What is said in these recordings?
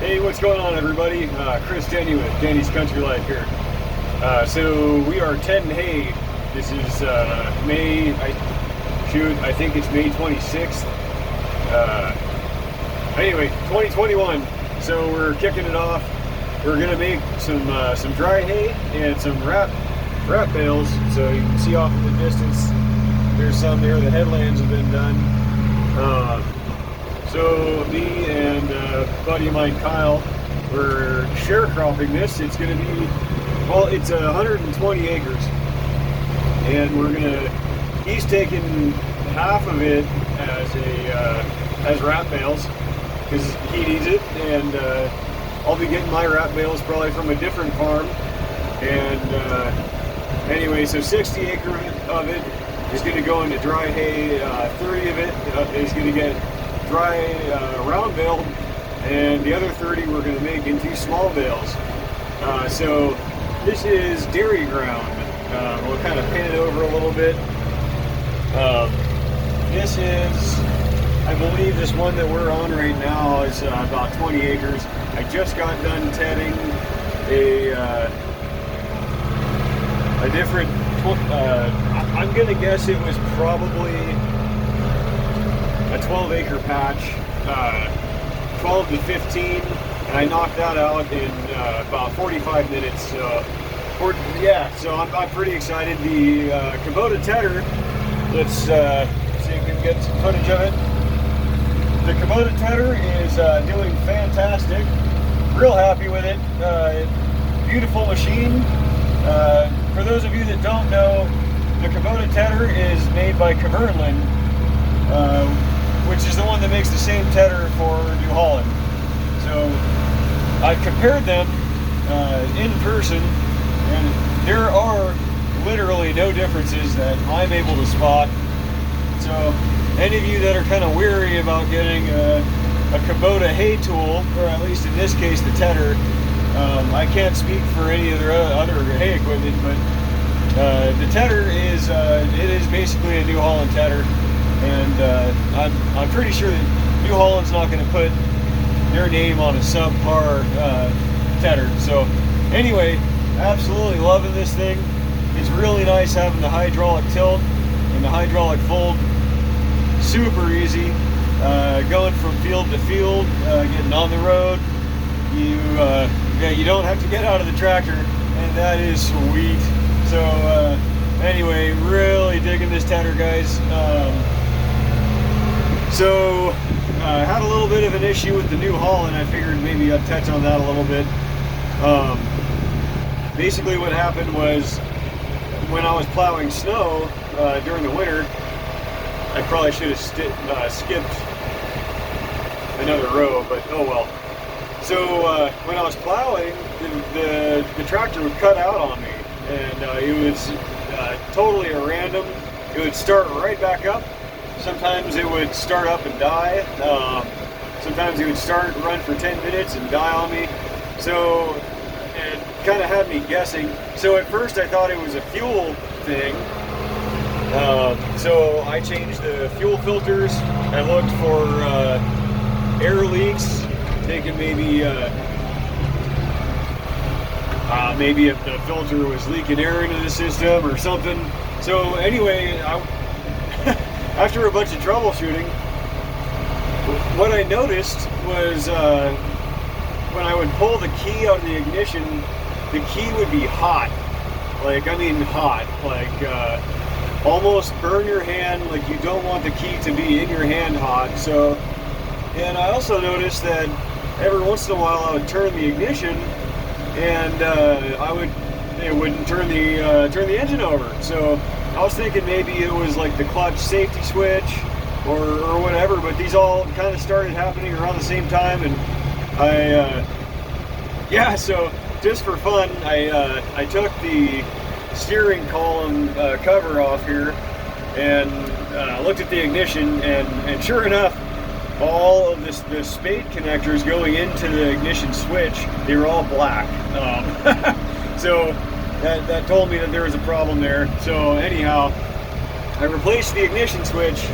Hey, what's going on, everybody? Chris Denny with Denny's Country Life here. So we are tedding hay. This is I think it's May 26th. Anyway, 2021. So we're kicking it off. We're gonna make some dry hay and some wrap bales. So you can see off in the distance, there's some there. The headlands have been done. So me and a buddy of mine, Kyle, we're sharecropping this. It's going to be, well, it's 120 acres, and he's taking half of it as wrap bales because he needs it, and I'll be getting my wrap bales probably from a different farm. And anyway, so 60 acres of it is going to go into dry hay. 30 of it is going to get dry round baled, and the other 30 we're going to make into small bales. So this is dairy ground. We'll kind of pan it over a little bit. This is, I believe this one that we're on right now is about 20 acres. I just got done tedding a different, I'm going to guess it was probably a 12-acre patch, 12 to 15, and I knocked that out in about 45 minutes. So I'm pretty excited. The Kubota Tedder, let's see if we can get some footage of it. The Kubota Tedder is doing fantastic. Real happy with it. Beautiful machine. For those of you that don't know, the Kubota Tedder is made by Kubota, which is the one that makes the same tedder for New Holland. So I've compared them in person, and there are literally no differences that I'm able to spot. So any of you that are kind of weary about getting a Kubota hay tool, or at least in this case the tedder, I can't speak for any of their other hay equipment, but the tedder is basically a New Holland tedder. And I'm pretty sure that New Holland's not going to put their name on a subpar tedder. So anyway, absolutely loving this thing. It's really nice having the hydraulic tilt and the hydraulic fold. Super easy, going from field to field, getting on the road. You don't have to get out of the tractor, and that is sweet. So anyway, really digging this tedder, guys. So I had a little bit of an issue with the New Holland. I figured maybe I'd touch on that a little bit. Basically what happened was when I was plowing snow during the winter, I probably should have skipped another row, but oh well. So when I was plowing, the tractor would cut out on me, and it was totally at random. It would start right back up. Sometimes it would start up and die. Sometimes it would start and run for 10 minutes and die on me. So it kind of had me guessing. So at first I thought it was a fuel thing. So I changed the fuel filters. I looked for air leaks, thinking maybe if the filter was leaking air into the system or something. So anyway, after a bunch of troubleshooting, what I noticed was when I would pull the key out of the ignition, the key would be hot. Like, I mean hot. Like, almost burn your hand. Like, you don't want the key to be in your hand hot. So, and I also noticed that every once in a while I would turn the ignition, and it wouldn't turn the engine over. So I was thinking maybe it was like the clutch safety switch or whatever, but these all kind of started happening around the same time, and so just for fun, I took the steering column cover off here and looked at the ignition, and sure enough, all of the spade connectors going into the ignition switch, they were all black. So that told me that there was a problem there. So anyhow, I replaced the ignition switch.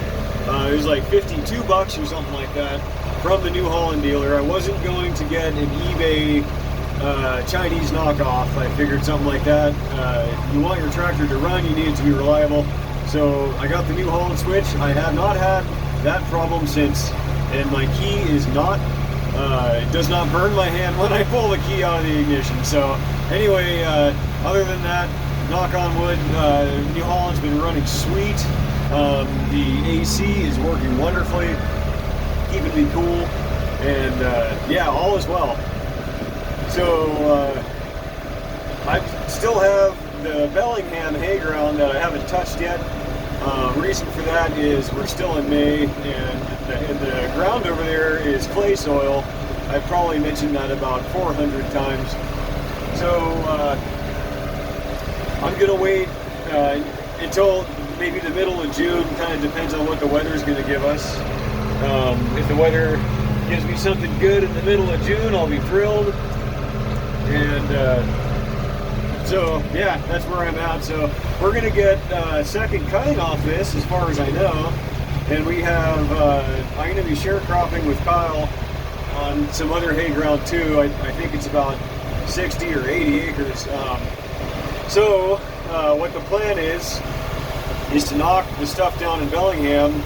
It was like $52 or something like that. from the New Holland dealer. I wasn't going to get an eBay Chinese knockoff. I figured something like that. If you want your tractor to run, you need it to be reliable. So I got the New Holland switch. I have not had that problem since, and my key is not, it does not burn my hand when I pull the key out of the ignition. So anyway, other than that, knock on wood, New Holland's been running sweet. The AC is working wonderfully, keeping me cool, and yeah, all is well. So I still have the Bellingham hay ground that I haven't touched yet. Reason for that is we're still in May, and the ground over there is clay soil. I've probably mentioned that about 400 times. So I'm gonna wait until maybe the middle of June. Kind of depends on what the weather's gonna give us. If the weather gives me something good in the middle of June, I'll be thrilled. And so yeah, that's where I'm at. So we're gonna get second cutting off this, as far as I know, and we have I'm gonna be sharecropping with Kyle on some other hay ground too. I think it's about 60 or 80 acres. So what the plan is to knock the stuff down in Bellingham,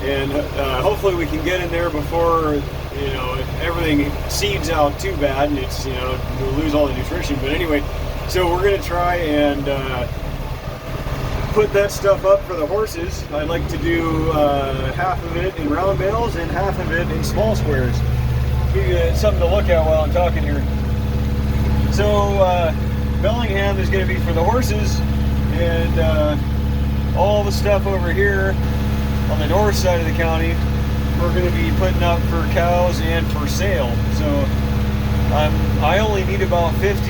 and hopefully we can get in there before, you know, everything seeds out too bad and it's, you know, we'll lose all the nutrition. But anyway, so we're gonna try and put that stuff up for the horses. I'd like to do half of it in round bales and half of it in small squares. Give you something to look at while I'm talking here. So Bellingham is going to be for the horses, and all the stuff over here on the north side of the county we're going to be putting up for cows and for sale. So I only need about 50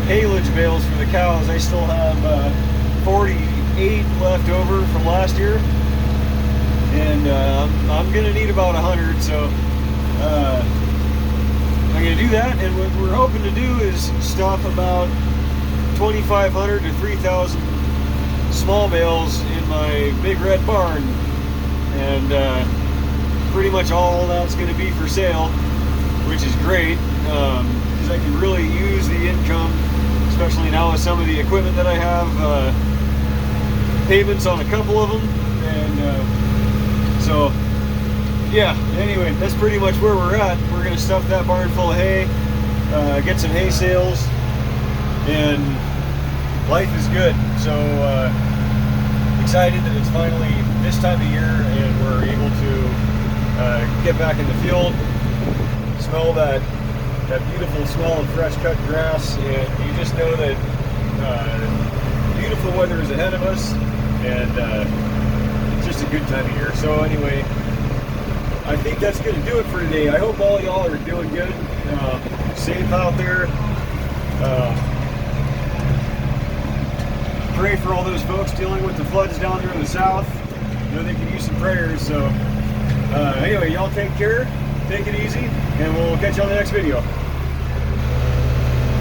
haylage bales for the cows. I still have 48 left over from last year, and I'm going to need about 100. So I'm going to do that, and what we're hoping to do is stuff about 2,500 to 3,000 small bales in my big red barn, and pretty much all that's going to be for sale, which is great, because I can really use the income, especially now with some of the equipment that I have, payments on a couple of them, and so yeah, anyway, that's pretty much where we're at. We're going to stuff that barn full of hay, get some hay sales, and life is good. So excited that it's finally this time of year and we're able to get back in the field, smell that beautiful smell of fresh cut grass, and you just know that beautiful weather is ahead of us, and it's just a good time of year. So anyway, I think that's going to do it for today. I hope all y'all are doing good, safe out there. Pray for all those folks dealing with the floods down there in the south. I know they can use some prayers. So anyway, y'all take care, take it easy, and we'll catch you on the next video.